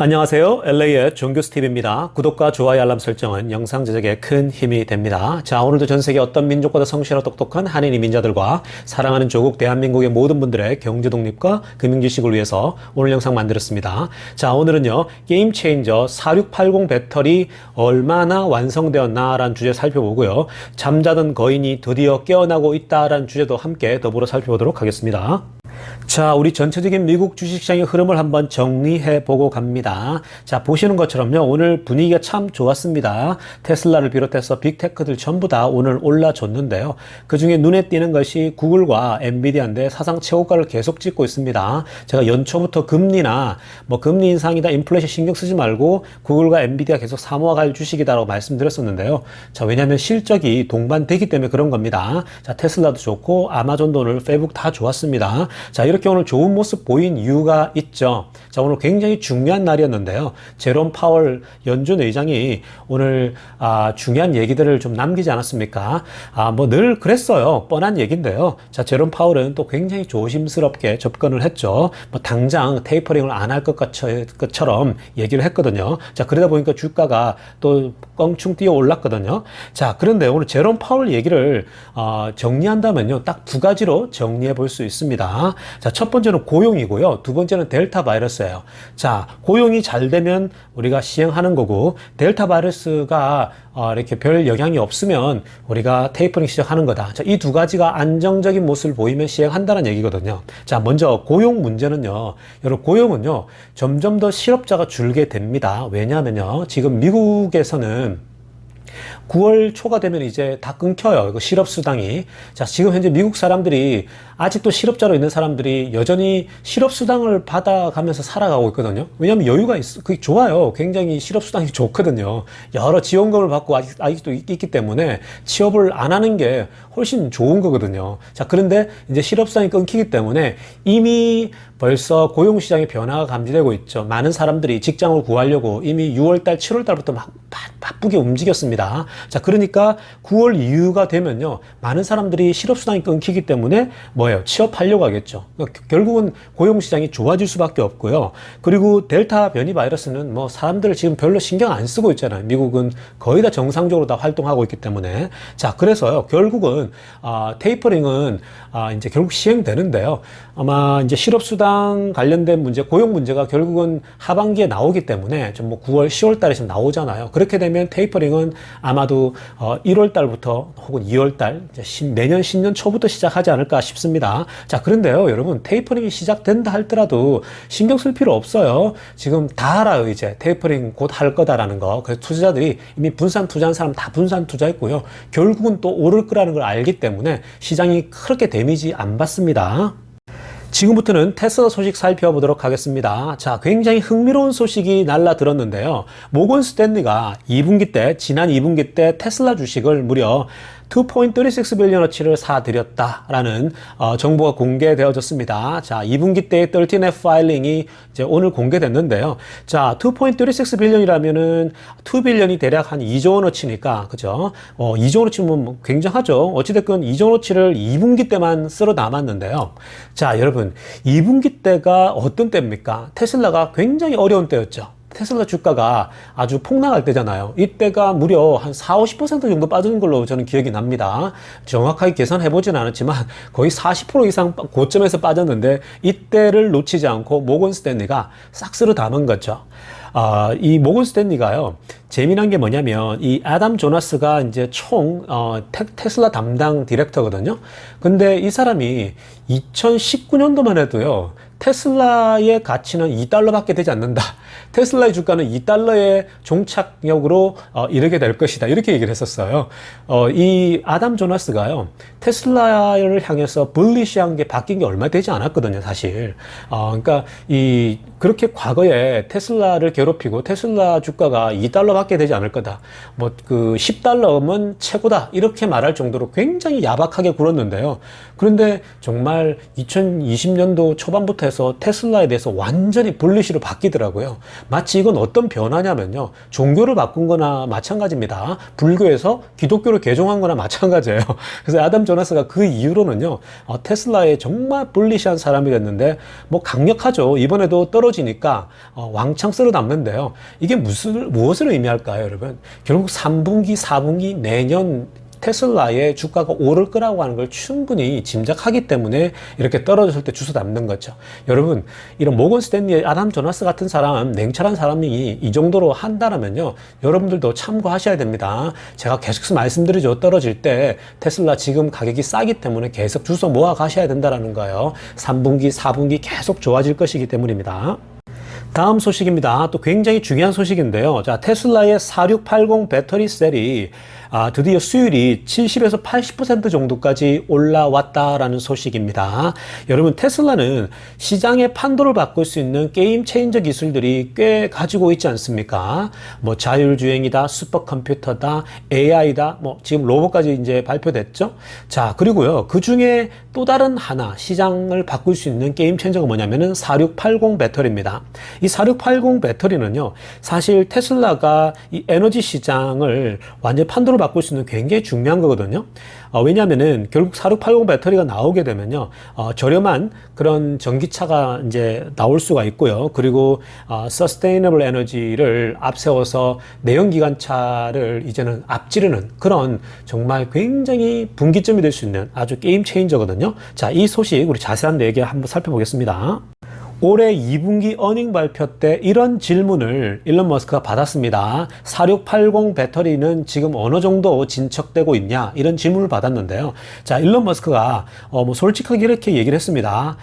안녕하세요. LA의 종교스티브입니다. 구독과 좋아요 알람 설정은 영상 제작에 큰 힘이 됩니다. 자, 오늘도 전 세계 어떤 민족보다 성실하고 똑똑한 한인 이민자들과 사랑하는 조국 대한민국의 모든 분들의 경제 독립과 금융 지식을 위해서 오늘 영상 만들었습니다. 자, 오늘은요. 게임 체인저 4680 배터리 얼마나 완성되었나라는 주제 살펴보고요. 잠자던 거인이 드디어 깨어나고 있다라는 주제도 함께 더불어 살펴보도록 하겠습니다. 자, 우리 전체적인 미국 주식시장의 흐름을 한번 정리해 보고 갑니다. 자, 보시는 것처럼요. 오늘 분위기가 참 좋았습니다. 테슬라를 비롯해서 빅테크들 전부 다 오늘 올라줬는데요. 그 중에 눈에 띄는 것이 구글과 엔비디아인데 사상 최고가를 계속 찍고 있습니다. 제가 연초부터 금리나 금리 인상이다, 인플레이션 신경 쓰지 말고 구글과 엔비디아 계속 사모아갈 주식이다라고 말씀드렸었는데요. 자, 왜냐하면 실적이 동반되기 때문에 그런 겁니다. 자, 테슬라도 좋고 아마존도 오늘 페북 다 좋았습니다. 자, 이렇게 오늘 좋은 모습 보인 이유가 있죠. 자, 오늘 굉장히 중요한 날이었는데요. 제롬 파월 연준 의장이 오늘 중요한 얘기들을 좀 남기지 않았습니까? 늘 그랬어요. 뻔한 얘기인데요. 자, 제롬 파월은 또 굉장히 조심스럽게 접근을 했죠. 당장 테이퍼링을 안 할 것처럼 얘기를 했거든요. 자, 그러다 보니까 주가가 또 껑충 뛰어 올랐거든요. 자, 그런데 오늘 제롬 파월 얘기를 정리한다면요. 딱 두 가지로 정리해 볼 수 있습니다. 자, 첫 번째는 고용이고요. 두 번째는 델타 바이러스예요. 자, 고용이 잘 되면 우리가 시행하는 거고, 델타 바이러스가 이렇게 별 영향이 없으면 우리가 테이퍼링 시작하는 거다. 자, 이 두 가지가 안정적인 모습을 보이면 시행한다는 얘기거든요. 자, 먼저 고용 문제는요. 여러분, 고용은요. 점점 더 실업자가 줄게 됩니다. 왜냐하면요. 지금 미국에서는 9월 초가 되면 이제 다 끊겨요. 이거 실업수당이. 자, 지금 현재 미국 사람들이 아직도 실업자로 있는 사람들이 여전히 실업수당을 받아가면서 살아가고 있거든요. 왜냐하면 여유가 그게 좋아요. 굉장히 실업수당이 좋거든요. 여러 지원금을 받고 아직도 있기 때문에 취업을 안 하는 게 훨씬 좋은 거거든요. 자, 그런데 이제 실업수당이 끊기기 때문에 이미 벌써 고용시장의 변화가 감지되고 있죠. 많은 사람들이 직장을 구하려고 이미 6월달, 7월달부터 막 바쁘게 움직였습니다. 자, 그러니까 9월 이후가 되면요. 많은 사람들이 실업수당이 끊기기 때문에 취업하려고 하겠죠. 그러니까 결국은 고용시장이 좋아질 수밖에 없고요. 그리고 델타 변이 바이러스는 사람들 지금 별로 신경 안 쓰고 있잖아요. 미국은 거의 다 정상적으로 다 활동하고 있기 때문에. 자, 그래서요. 결국은, 테이퍼링은, 이제 결국 시행되는데요. 아마 이제 실업수당 관련된 문제, 고용 문제가 결국은 하반기에 나오기 때문에 좀 9월, 10월 달에 좀 나오잖아요. 그렇게 되면 테이퍼링은 아마도 1월 달부터 혹은 2월 달, 내년 신년 초부터 시작하지 않을까 싶습니다. 자, 그런데요, 여러분, 테이퍼링이 시작된다 할더라도 신경 쓸 필요 없어요. 지금 다 알아요, 이제. 테이퍼링 곧 할 거다라는 거. 그래서 투자자들이 이미 분산 투자한 사람 다 분산 투자했고요. 결국은 또 오를 거라는 걸 알기 때문에 시장이 그렇게 데미지 안 받습니다. 지금부터는 테슬라 소식 살펴보도록 하겠습니다. 자, 굉장히 흥미로운 소식이 날라들었는데요. 모건 스탠리가 지난 2분기 때 테슬라 주식을 무려 2.36빌리언어치를 사들였다라는 정보가 공개되어졌습니다. 자, 2분기 때의 13F 파일링이 이제 오늘 공개됐는데요. 자, 2.36빌리언이라면은 2빌리언이 대략 한 2조 원어치니까, 그죠? 2조 원어치면 굉장하죠. 어찌됐건 2조 원어치를 2분기 때만 쓸어 남았는데요. 자, 여러분, 2분기 때가 어떤 때입니까? 테슬라가 굉장히 어려운 때였죠. 테슬라 주가가 아주 폭락할 때잖아요. 이때가 무려 한 40~50% 정도 빠지는 걸로 저는 기억이 납니다. 정확하게 계산해보진 않았지만 거의 40% 이상 고점에서 빠졌는데 이때를 놓치지 않고 모건 스탠리가 싹 쓸어 담은 거죠. 이 모건 스탠리가요, 재미난 게 뭐냐면, 이 아담 조나스가 이제 테슬라 담당 디렉터거든요. 근데 이 사람이 2019년도만 해도요, 테슬라의 가치는 $2밖에 되지 않는다. 테슬라의 주가는 $2의 종착역으로 이르게 될 것이다. 이렇게 얘기를 했었어요. 이 아담 조나스가요, 테슬라를 향해서 bulish한 게 바뀐 게 얼마 되지 않았거든요, 사실. 그러니까 그렇게 과거에 테슬라를 괴롭히고 테슬라 주가가 $2밖에 되지 않을 거다. $10면 최고다. 이렇게 말할 정도로 굉장히 야박하게 굴었는데요. 그런데 정말 2020년도 초반부터 해서 테슬라에 대해서 완전히 분리시로 바뀌더라고요. 마치 이건 어떤 변화냐면요. 종교를 바꾼 거나 마찬가지입니다. 불교에서 기독교를 개종한 거나 마찬가지예요. 그래서 아담 조나스가 그 이후로는요, 테슬라에 정말 불리시한 사람이 됐는데, 뭐 강력하죠. 이번에도 떨어지니까 왕창 쓸어 담는데요. 이게 무엇을 의미할까요, 여러분? 결국 3분기, 4분기, 내년 테슬라의 주가가 오를 거라고 하는 걸 충분히 짐작하기 때문에 이렇게 떨어졌을 때 주워 담는 거죠. 여러분, 이런 모건 스탠리의 아담 조나스 같은 사람, 냉철한 사람이 이 정도로 한다면요, 여러분들도 참고하셔야 됩니다. 제가 계속해서 말씀드리죠. 떨어질 때 테슬라 지금 가격이 싸기 때문에 계속 주워 모아 가셔야 된다는 거예요. 3분기, 4분기 계속 좋아질 것이기 때문입니다. 다음 소식입니다. 또 굉장히 중요한 소식인데요. 자, 테슬라의 4680 배터리 셀이 드디어 수율이 70에서 80% 정도까지 올라왔다라는 소식입니다. 여러분, 테슬라는 시장의 판도를 바꿀 수 있는 게임 체인저 기술들이 꽤 가지고 있지 않습니까? 뭐 자율주행이다, 슈퍼컴퓨터다, AI다, 뭐 지금 로봇까지 이제 발표됐죠? 자, 그리고요, 그 중에 또 다른 하나 시장을 바꿀 수 있는 게임 체인저가 뭐냐면은 4680 배터리입니다. 이 4680 배터리는요, 사실 테슬라가 이 에너지 시장을 완전 판도를 바꿀 수 있는 굉장히 중요한 거거든요. 왜냐하면은 결국 4680 배터리가 나오게 되면요, 저렴한 그런 전기차가 이제 나올 수가 있고요. 그리고 서스테이너블 에너지를 앞세워서 내연기관차를 이제는 앞지르는 그런 정말 굉장히 분기점이 될 수 있는 아주 게임 체인저거든요. 자, 이 소식 우리 자세한 얘기 한번 살펴보겠습니다. 올해 2분기 어닝 발표 때 이런 질문을 일론 머스크가 받았습니다. 4680 배터리는 지금 어느 정도 진척되고 있냐? 이런 질문을 받았는데요. 자, 일론 머스크가 뭐 솔직하게 이렇게 얘기를 했습니다.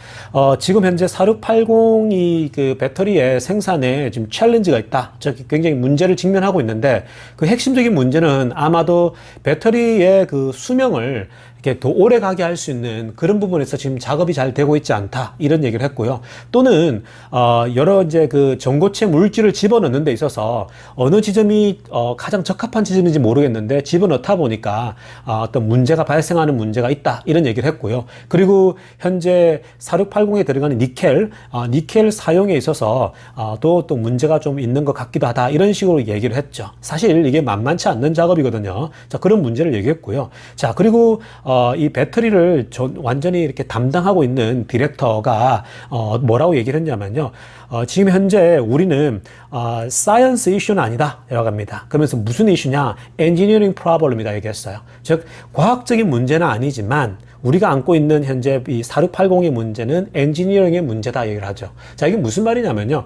지금 현재 4680이 그 배터리의 생산에 지금 챌린지가 있다. 굉장히 문제를 직면하고 있는데 그 핵심적인 문제는 아마도 배터리의 그 수명을 이렇게 더 오래 가게 할 수 있는 그런 부분에서 지금 작업이 잘 되고 있지 않다. 이런 얘기를 했고요. 또는, 여러 이제 그 전고체 물질을 집어넣는 데 있어서 어느 지점이, 가장 적합한 지점인지 모르겠는데 집어넣다 보니까, 어떤 문제가 발생하는 문제가 있다. 이런 얘기를 했고요. 그리고 현재 4680에 들어가는 니켈 사용에 있어서, 또 문제가 좀 있는 것 같기도 하다. 이런 식으로 얘기를 했죠. 사실 이게 만만치 않는 작업이거든요. 자, 그런 문제를 얘기했고요. 자, 그리고, 이 배터리를 완전히 이렇게 담당하고 있는 디렉터가 뭐라고 얘기를 했냐면요. 지금 현재 우리는 사이언스 이슈는 아니다 라고 합니다. 그러면서 무슨 이슈냐? 엔지니어링 프로블럼이다 얘기했어요. 즉 과학적인 문제는 아니지만 우리가 안고 있는 현재 이 4680의 문제는 엔지니어링의 문제다 얘기를 하죠. 자, 이게 무슨 말이냐면요.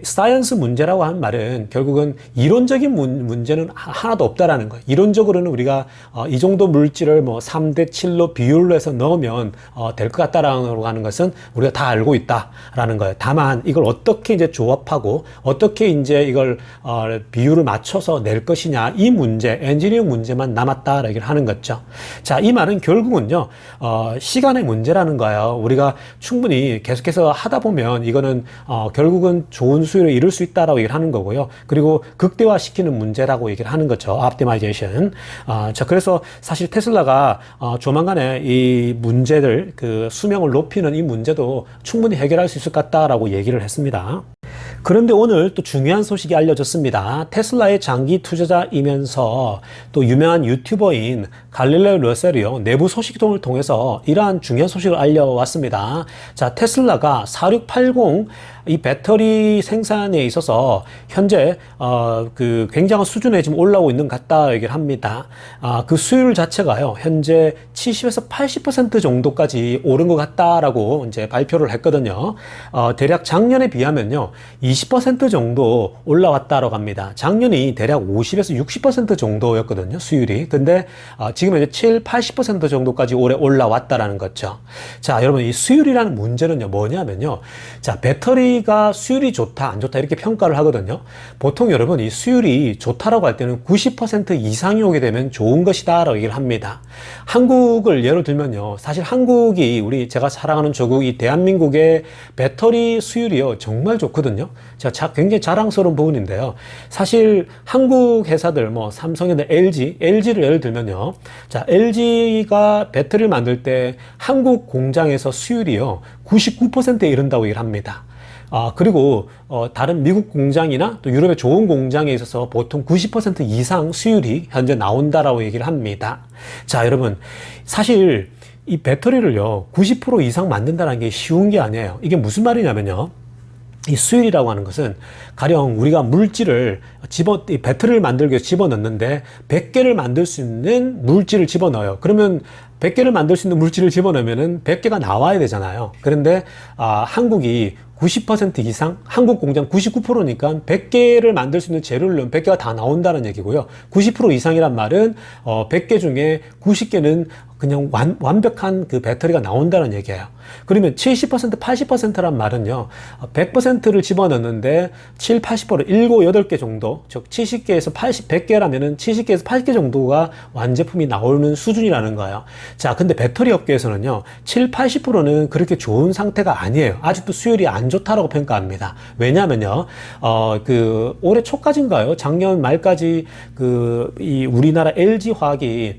사이언스 문제라고 하는 말은 결국은 이론적인 문제는 하나도 없다라는 거예요. 이론적으로는 우리가 이 정도 물질을 뭐 3대 7로 비율로 해서 넣으면 될 것 같다라고 하는 것은 우리가 다 알고 있다라는 거예요. 다만 이걸 어떻게 이제 조합하고 어떻게 이제 이걸 비율을 맞춰서 낼 것이냐, 이 문제, 엔지니어링 문제만 남았다라고 얘기를 하는 거죠. 자, 이 말은 결국은 시간의 문제라는 거예요. 우리가 충분히 계속해서 하다 보면 이거는 결국은 좋은 수율을 이룰 수 있다라고 얘기를 하는 거고요. 그리고 극대화시키는 문제라고 얘기를 하는 거죠. 옵티마이제이션. 자, 그래서 사실 테슬라가 조만간에 이 문제들, 그 수명을 높이는 이 문제도 충분히 해결할 수 있을 것 같다라고 얘기를 했습니다. 그런데 오늘 또 중요한 소식이 알려졌습니다. 테슬라의 장기 투자자이면서 또 유명한 유튜버인 갈릴레오 러셀이요, 내부 소식통을 통해서 이러한 중요한 소식을 알려왔습니다. 자, 테슬라가 4680 이 배터리 생산에 있어서 현재 그 굉장한 수준에 지금 올라오고 있는 것 같다 얘기를 합니다. 그 수율 자체가요, 현재 70에서 80% 정도까지 오른 것 같다라고 이제 발표를 했거든요. 대략 작년에 비하면요 20% 정도 올라왔다라고 합니다. 작년이 대략 50에서 60% 정도였거든요, 수율이. 근데 지금 이제 7, 80% 정도까지 올해 올라왔다라는 거죠. 자, 여러분, 이 수율이라는 문제는요 뭐냐면요, 자, 배터리가 수율이 좋다 안 좋다 이렇게 평가를 하거든요. 보통 여러분 이 수율이 좋다라고 할 때는 90% 이상이 오게 되면 좋은 것이다 라고 얘기를 합니다. 한국을 예로 들면요, 사실 한국이 제가 사랑하는 조국 이 대한민국의 배터리 수율이요 정말 좋거든요. 굉장히 자랑스러운 부분인데요. 사실 한국 회사들, 뭐 삼성이나 LG를 예를 들면요. 자, LG가 배터리를 만들 때 한국 공장에서 수율이요, 99%에 이른다고 얘기를 합니다. 그리고 다른 미국 공장이나 또 유럽의 좋은 공장에 있어서 보통 90% 이상 수율이 현재 나온다라고 얘기를 합니다. 자, 여러분, 사실 이 배터리를요, 90% 이상 만든다는 게 쉬운 게 아니에요. 이게 무슨 말이냐면요, 이 수율이라고 하는 것은 가령 우리가 물질을 이 배터리를 만들기 위해서 집어넣는데 100개를 만들 수 있는 물질을 집어넣어요. 그러면 100개를 만들 수 있는 물질을 집어넣으면은 100개가 나와야 되잖아요. 그런데 한국이 90% 이상, 한국 공장 99%니까 100개를 만들 수 있는 재료를 넣으면 100개가 다 나온다는 얘기고요. 90% 이상이란 말은 100개 중에 90개는 그냥 완벽한 그 배터리가 나온다는 얘기예요. 그러면 70%, 80%란 말은요, 100%를 집어넣는데 7, 80%, 7, 8개 정도, 즉 70개에서 100개라면은 70개에서 80개 정도가 완제품이 나오는 수준이라는 거예요. 자, 근데 배터리 업계에서는요, 7, 80%는 그렇게 좋은 상태가 아니에요. 아직도 수율이 안 좋다라고 평가합니다. 왜냐면요, 올해 초까지인가요? 작년 말까지 이 우리나라 LG 화학이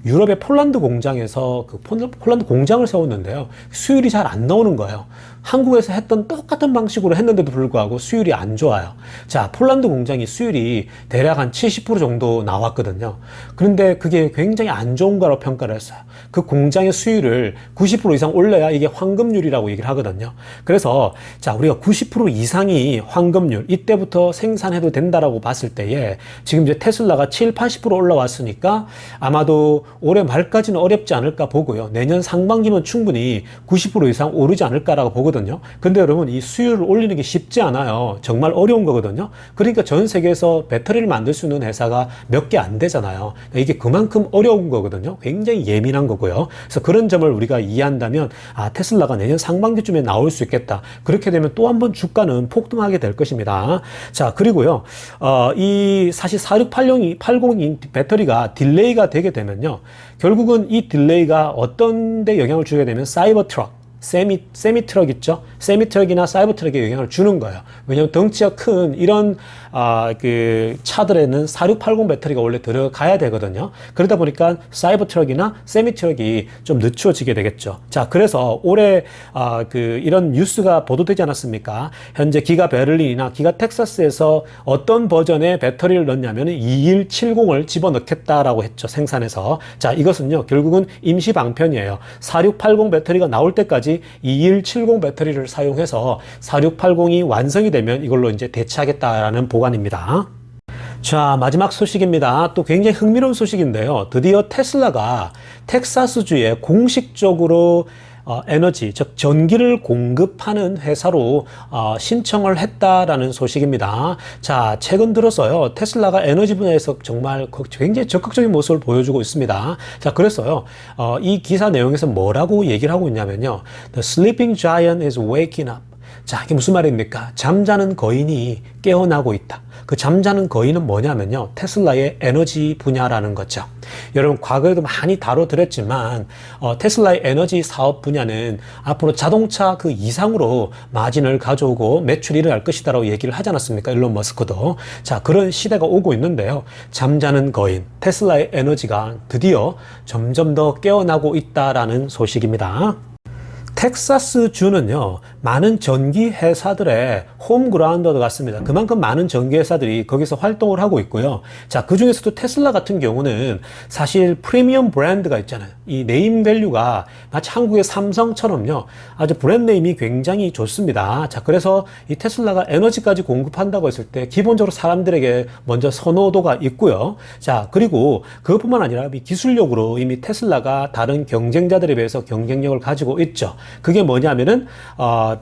유럽의 폴란드 공장에서 폴란드 공장을 세웠는데요. 수율이 잘 안 나오는 거예요. 한국에서 했던 똑같은 방식으로 했는데도 불구하고 수율이 안 좋아요. 자, 폴란드 공장이 수율이 대략 한 70% 정도 나왔거든요. 그런데 그게 굉장히 안 좋은 거라고 평가를 했어요. 그 공장의 수율을 90% 이상 올려야 이게 황금률이라고 얘기를 하거든요. 그래서 자, 우리가 90% 이상이 황금률, 이때부터 생산해도 된다라고 봤을 때에 지금 이제 테슬라가 7, 80% 올라왔으니까 아마도 올해 말까지는 어렵지 않을까 보고요. 내년 상반기면 충분히 90% 이상 오르지 않을까라고 보거든요. 근데 여러분, 이 수율을 올리는 게 쉽지 않아요. 정말 어려운 거거든요. 그러니까 전 세계에서 배터리를 만들 수 있는 회사가 몇 개 안 되잖아요. 이게 그만큼 어려운 거거든요. 굉장히 예민한 거고요. 그래서 그런 점을 우리가 이해한다면, 테슬라가 내년 상반기쯤에 나올 수 있겠다. 그렇게 되면 또 한 번 주가는 폭등하게 될 것입니다. 자, 그리고요, 이 사실 4680이 배터리가 딜레이가 되게 되면요, 결국은 이 딜레이가 어떤 데 영향을 주게 되면 사이버 트럭, 세미 트럭 있죠? 세미 트럭이나 사이버 트럭에 영향을 주는 거예요. 왜냐하면 덩치가 큰 이런 그 차들에는 4680 배터리가 원래 들어가야 되거든요. 그러다 보니까 사이버 트럭이나 세미 트럭이 좀 늦춰지게 되겠죠. 자, 그래서 올해 이런 뉴스가 보도되지 않았습니까? 현재 기가 베를린이나 기가 텍사스에서 어떤 버전의 배터리를 넣냐면 2170을 집어넣겠다라고 했죠. 생산해서. 자, 이것은요, 결국은 임시 방편이에요. 4680 배터리가 나올 때까지 2170 배터리를 사용해서 4680이 완성이 되면 이걸로 이제 대체하겠다라는 보관입니다. 자, 마지막 소식입니다. 또 굉장히 흥미로운 소식인데요. 드디어 테슬라가 텍사스주에 공식적으로 에너지, 즉 전기를 공급하는 회사로 신청을 했다라는 소식입니다. 자, 최근 들어서요, 테슬라가 에너지 분야에서 정말 굉장히 적극적인 모습을 보여주고 있습니다. 자, 그래서요, 이 기사 내용에서 뭐라고 얘기를 하고 있냐면요, The sleeping giant is waking up. 자, 이게 무슨 말입니까? 잠자는 거인이 깨어나고 있다. 그 잠자는 거인은 뭐냐면요, 테슬라의 에너지 분야라는 거죠. 여러분, 과거에도 많이 다뤄드렸지만 테슬라의 에너지 사업 분야는 앞으로 자동차 그 이상으로 마진을 가져오고 매출이 일어날 것이다라고 얘기를 하지 않았습니까? 일론 머스크도. 자, 그런 시대가 오고 있는데요, 잠자는 거인 테슬라의 에너지가 드디어 점점 더 깨어나고 있다라는 소식입니다. 텍사스 주는요, 많은 전기 회사들의 홈그라운드 같습니다. 그만큼 많은 전기 회사들이 거기서 활동을 하고 있고요. 자, 그 중에서도 테슬라 같은 경우는 사실 프리미엄 브랜드가 있잖아요. 이 네임 밸류가 마치 한국의 삼성처럼요, 아주 브랜드 네임이 굉장히 좋습니다. 자, 그래서 이 테슬라가 에너지까지 공급한다고 했을 때 기본적으로 사람들에게 먼저 선호도가 있고요. 자, 그리고 그것뿐만 아니라 기술력으로 이미 테슬라가 다른 경쟁자들에 비해서 경쟁력을 가지고 있죠. 그게 뭐냐면은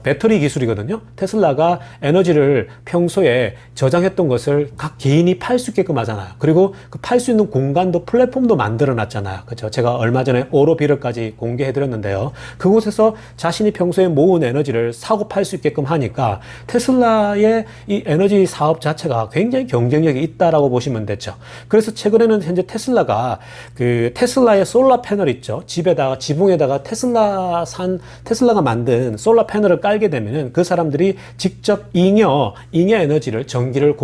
배터리 기술이거든요. 테슬라가 에너지를 평소에 저장했던 것을 각 개인이 팔 수 있게끔 하잖아요. 그리고 그 팔 수 있는 공간도, 플랫폼도 만들어 놨잖아요. 그렇죠? 제가 얼마 전에 오로비를까지 공개해 드렸는데요. 그곳에서 자신이 평소에 모은 에너지를 사고 팔 수 있게끔 하니까 테슬라의 이 에너지 사업 자체가 굉장히 경쟁력이 있다라고 보시면 되죠. 그래서 최근에는 현재 테슬라가 그 테슬라의 솔라 패널 있죠. 집에다가, 지붕에다가 테슬라가 만든 솔라 패널을 테슬라를 깔게 되면은 그 사람들이 직접 잉여 에너지를 전기를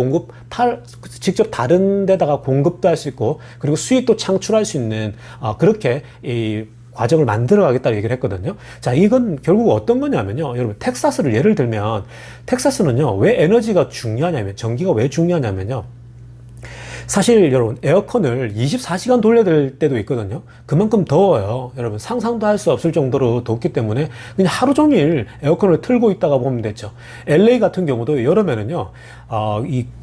직접 다른 데다가 공급도 할 수 있고 그리고 수익도 창출할 수 있는 그렇게 이 과정을 만들어 가겠다고 얘기를 했거든요. 자, 이건 결국 어떤 거냐면요. 여러분, 텍사스를 예를 들면, 텍사스는요, 왜 에너지가 중요하냐면, 전기가 왜 중요하냐면요. 사실 여러분, 에어컨을 24시간 돌려야 될 때도 있거든요. 그만큼 더워요. 여러분, 상상도 할 수 없을 정도로 덥기 때문에 그냥 하루 종일 에어컨을 틀고 있다가 보면 되죠. LA 같은 경우도 여름에는요,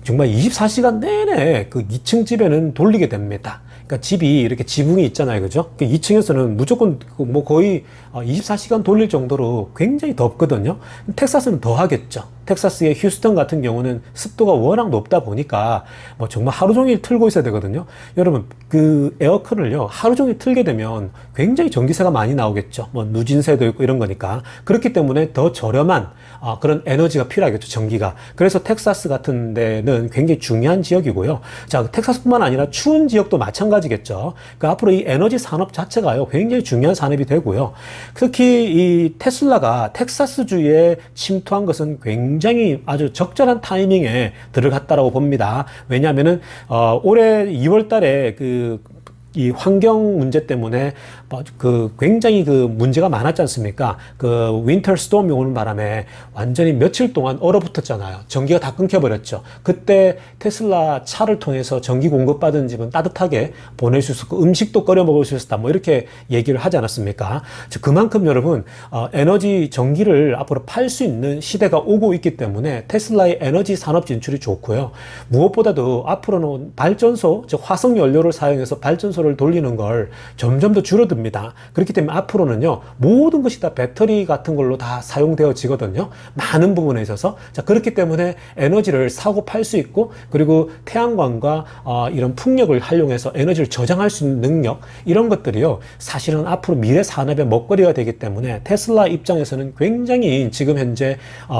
정말 24시간 내내 그 2층 집에는 돌리게 됩니다. 그러니까 집이 이렇게 지붕이 있잖아요. 그죠? 2층에서는 무조건 뭐 거의 24시간 돌릴 정도로 굉장히 덥거든요. 텍사스는 더 하겠죠. 텍사스의 휴스턴 같은 경우는 습도가 워낙 높다 보니까 뭐 정말 하루 종일 틀고 있어야 되거든요. 여러분, 그 에어컨을요, 하루 종일 틀게 되면 굉장히 전기세가 많이 나오겠죠. 뭐 누진세도 있고 이런 거니까. 그렇기 때문에 더 저렴한 그런 에너지가 필요하겠죠. 전기가. 그래서 텍사스 같은 데는 굉장히 중요한 지역이고요. 자, 텍사스뿐만 아니라 추운 지역도 마찬가지겠죠. 그러니까 앞으로 이 에너지 산업 자체가요, 굉장히 중요한 산업이 되고요. 특히 이 테슬라가 텍사스주에 침투한 것은 굉장히 아주 적절한 타이밍에 들어갔다라고 봅니다. 왜냐하면은 올해 2월 달에 이 환경 문제 때문에 굉장히 문제가 많았지 않습니까? 윈터 스톰이 오는 바람에 완전히 며칠 동안 얼어붙었잖아요. 전기가 다 끊겨버렸죠. 그때 테슬라 차를 통해서 전기 공급받은 집은 따뜻하게 보낼 수 있었고 음식도 끓여 먹을 수 있었다. 뭐 이렇게 얘기를 하지 않았습니까? 그만큼 여러분 에너지 전기를 앞으로 팔 수 있는 시대가 오고 있기 때문에 테슬라의 에너지 산업 진출이 좋고요. 무엇보다도 앞으로는 발전소, 즉 화석 연료를 사용해서 발전소를 돌리는 걸 점점 더 줄어듭니다. 그렇기 때문에 앞으로는요, 모든 것이 다 배터리 같은 걸로 다 사용되어지거든요. 많은 부분에 있어서. 자, 그렇기 때문에 에너지를 사고 팔 수 있고, 그리고 태양광과 이런 풍력을 활용해서 에너지를 저장할 수 있는 능력, 이런 것들이요, 사실은 앞으로 미래 산업의 먹거리가 되기 때문에 테슬라 입장에서는 굉장히 지금 현재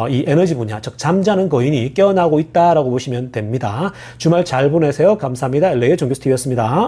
이 에너지 분야, 즉 잠자는 거인이 깨어나고 있다라고 보시면 됩니다. 주말 잘 보내세요. 감사합니다. LA 종교스TV였습니다.